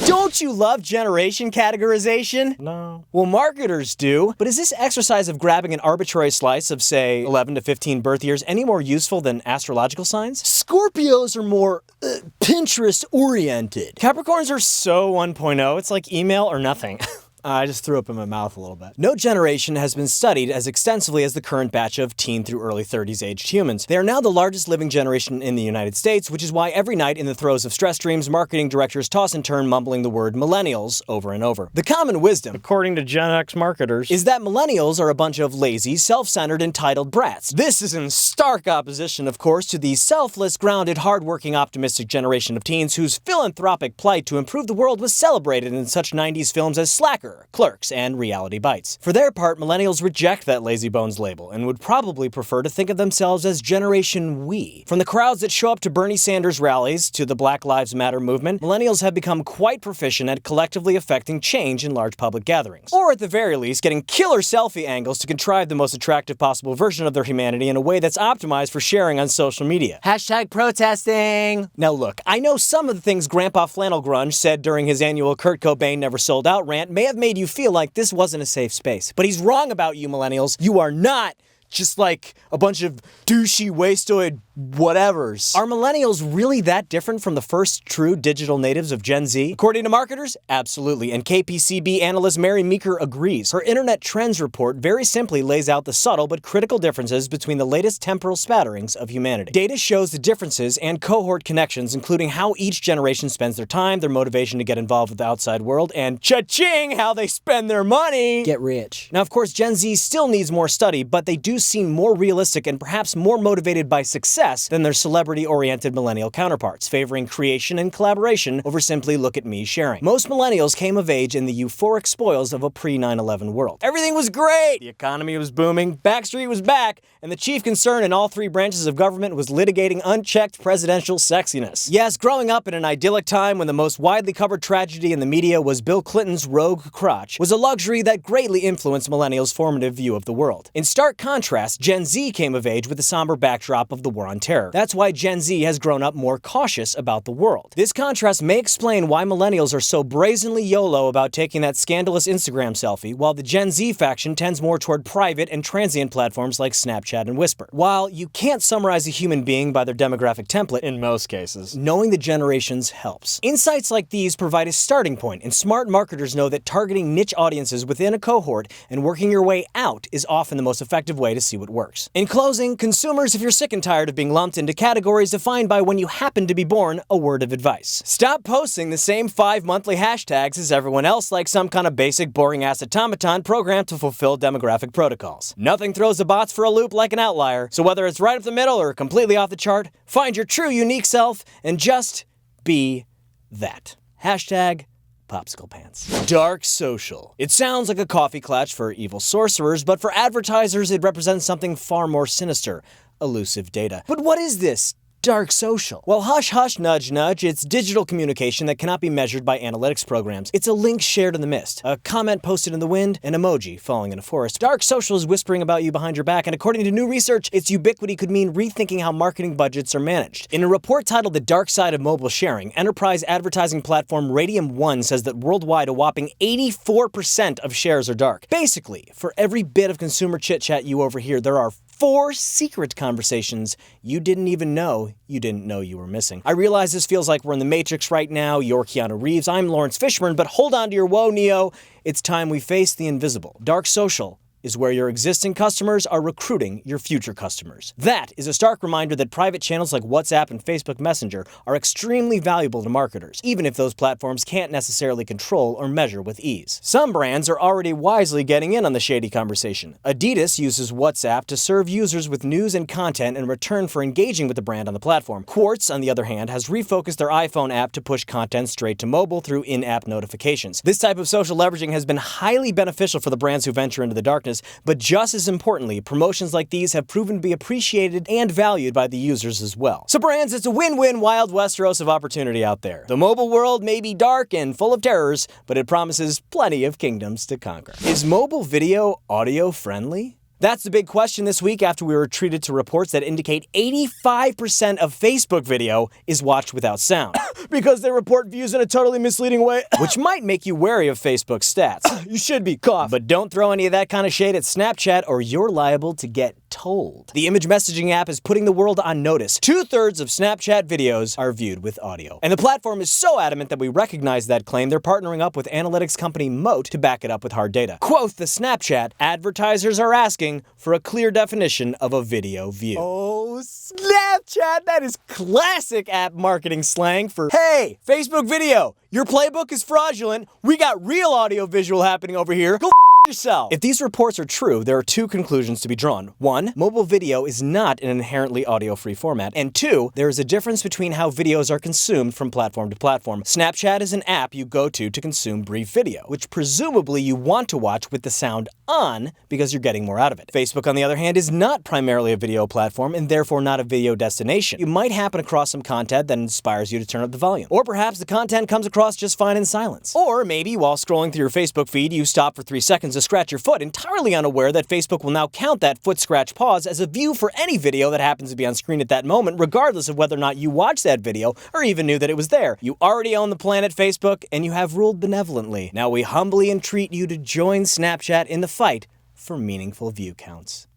Don't you love generation categorization? No. Well, marketers do. But is this exercise of grabbing an arbitrary slice of, say, 11 to 15 birth years any more useful than astrological signs? Scorpios are more Pinterest-oriented. Capricorns are so 1.0, it's like email or nothing. I just threw up in my mouth a little bit. No generation has been studied as extensively as the current batch of teen through early 30s aged humans. They are now the largest living generation in the United States, which is why every night in the throes of stress dreams, marketing directors toss in turn mumbling the word millennials over and over. The common wisdom, According to Gen X marketers, is that millennials are a bunch of lazy, self-centered, entitled brats. This is in stark opposition, of course, to the selfless, grounded, hardworking, optimistic generation of teens whose philanthropic plight to improve the world was celebrated in such 90s films as Slacker, Clerks, and Reality Bites. For their part, millennials reject that lazybones label and would probably prefer to think of themselves as Generation We. From the crowds that show up to Bernie Sanders rallies to the Black Lives Matter movement, millennials have become quite proficient at collectively affecting change in large public gatherings. Or at the very least, getting killer selfie angles to contrive the most attractive possible version of their humanity in a way that's optimized for sharing on social media. Hashtag protesting! Now look, I know some of the things Grandpa Flannel Grunge said during his annual Kurt Cobain Never Sold Out rant may have made you feel like this wasn't a safe space. But he's wrong about you, millennials. You are not just like a bunch of douchey, wastoid whatevers. Are millennials really that different from the first true digital natives of Gen Z? According to marketers, absolutely. And KPCB analyst Mary Meeker agrees. Her Internet Trends report very simply lays out the subtle but critical differences between the latest temporal spatterings of humanity. Data shows the differences and cohort connections, including how each generation spends their time, their motivation to get involved with the outside world, and cha-ching, how they spend their money. Get rich. Now, of course, Gen Z still needs more study, but they do seem more realistic and perhaps more motivated by success than their celebrity-oriented millennial counterparts, favoring creation and collaboration over simply look-at-me sharing. Most millennials came of age in the euphoric spoils of a pre-9/11 world. Everything was great! The economy was booming, Backstreet was back, and the chief concern in all three branches of government was litigating unchecked presidential sexiness. Yes, growing up in an idyllic time when the most widely covered tragedy in the media was Bill Clinton's rogue crotch was a luxury that greatly influenced millennials' formative view of the world. In stark contrast, Gen Z came of age with the somber backdrop of the war on terror. That's why Gen Z has grown up more cautious about the world. This contrast may explain why millennials are so brazenly YOLO about taking that scandalous Instagram selfie, while the Gen Z faction tends more toward private and transient platforms like Snapchat and Whisper. While you can't summarize a human being by their demographic template, in most cases, knowing the generations helps. Insights like these provide a starting point, and smart marketers know that targeting niche audiences within a cohort and working your way out is often the most effective way to see what works. In closing, consumers, if you're sick and tired of being lumped into categories defined by when you happen to be born, a word of advice. Stop posting the same 5 monthly hashtags as everyone else like some kind of basic boring-ass automaton programmed to fulfill demographic protocols. Nothing throws the bots for a loop like an outlier, so whether it's right up the middle or completely off the chart, find your true unique self and just be that. Hashtag Popsicle Pants. Dark social. It sounds like a coffee clutch for evil sorcerers, but for advertisers it represents something far more sinister. Elusive data. But what is this dark social? Well, hush hush nudge nudge, it's digital communication that cannot be measured by analytics programs. It's a link shared in the mist, a comment posted in the wind, an emoji falling in a forest. Dark social is whispering about you behind your back, and according to new research, its ubiquity could mean rethinking how marketing budgets are managed. In a report titled The Dark Side of Mobile Sharing, enterprise advertising platform Radium One says that worldwide a whopping 84% of shares are dark. Basically, for every bit of consumer chit-chat you overhear, there are 4 secret conversations you didn't even know you were missing. I realize this feels like we're in the Matrix right now. You're Keanu Reeves, I'm Lawrence Fishburne, but hold on to your woe, Neo. It's time we face the invisible. Dark social is where your existing customers are recruiting your future customers. That is a stark reminder that private channels like WhatsApp and Facebook Messenger are extremely valuable to marketers, even if those platforms can't necessarily control or measure with ease. Some brands are already wisely getting in on the shady conversation. Adidas uses WhatsApp to serve users with news and content in return for engaging with the brand on the platform. Quartz, on the other hand, has refocused their iPhone app to push content straight to mobile through in-app notifications. This type of social leveraging has been highly beneficial for the brands who venture into the darkness, but just as importantly, promotions like these have proven to be appreciated and valued by the users as well. So brands, it's a win-win Wild Westeros of opportunity out there. The mobile world may be dark and full of terrors, but it promises plenty of kingdoms to conquer. Is mobile video audio friendly? That's the big question this week after we were treated to reports that indicate 85% of Facebook video is watched without sound. because they report views in a totally misleading way, which might make you wary of Facebook's stats. You should be, cough. But don't throw any of that kind of shade at Snapchat or you're liable to get told. The image messaging app is putting the world on notice. 2/3 of Snapchat videos are viewed with audio. And the platform is so adamant that we recognize that claim, they're partnering up with analytics company Moat to back it up with hard data. Quote the Snapchat, advertisers are asking for a clear definition of a video view. Oh, Snapchat! That is classic app marketing slang for, hey, Facebook video, your playbook is fraudulent, we got real audio-visual happening over here, go yourself. If these reports are true, there are two conclusions to be drawn. One, mobile video is not an inherently audio-free format. And two, there is a difference between how videos are consumed from platform to platform. Snapchat is an app you go to consume brief video, which presumably you want to watch with the sound on because you're getting more out of it. Facebook, on the other hand, is not primarily a video platform and therefore not a video destination. You might happen across some content that inspires you to turn up the volume. Or perhaps the content comes across just fine in silence. Or maybe while scrolling through your Facebook feed, you stop for 3 seconds to scratch your foot, entirely unaware that Facebook will now count that foot scratch pause as a view for any video that happens to be on screen at that moment, regardless of whether or not you watched that video or even knew that it was there. You already own the planet, Facebook, and you have ruled benevolently. Now we humbly entreat you to join Snapchat in the fight for meaningful view counts.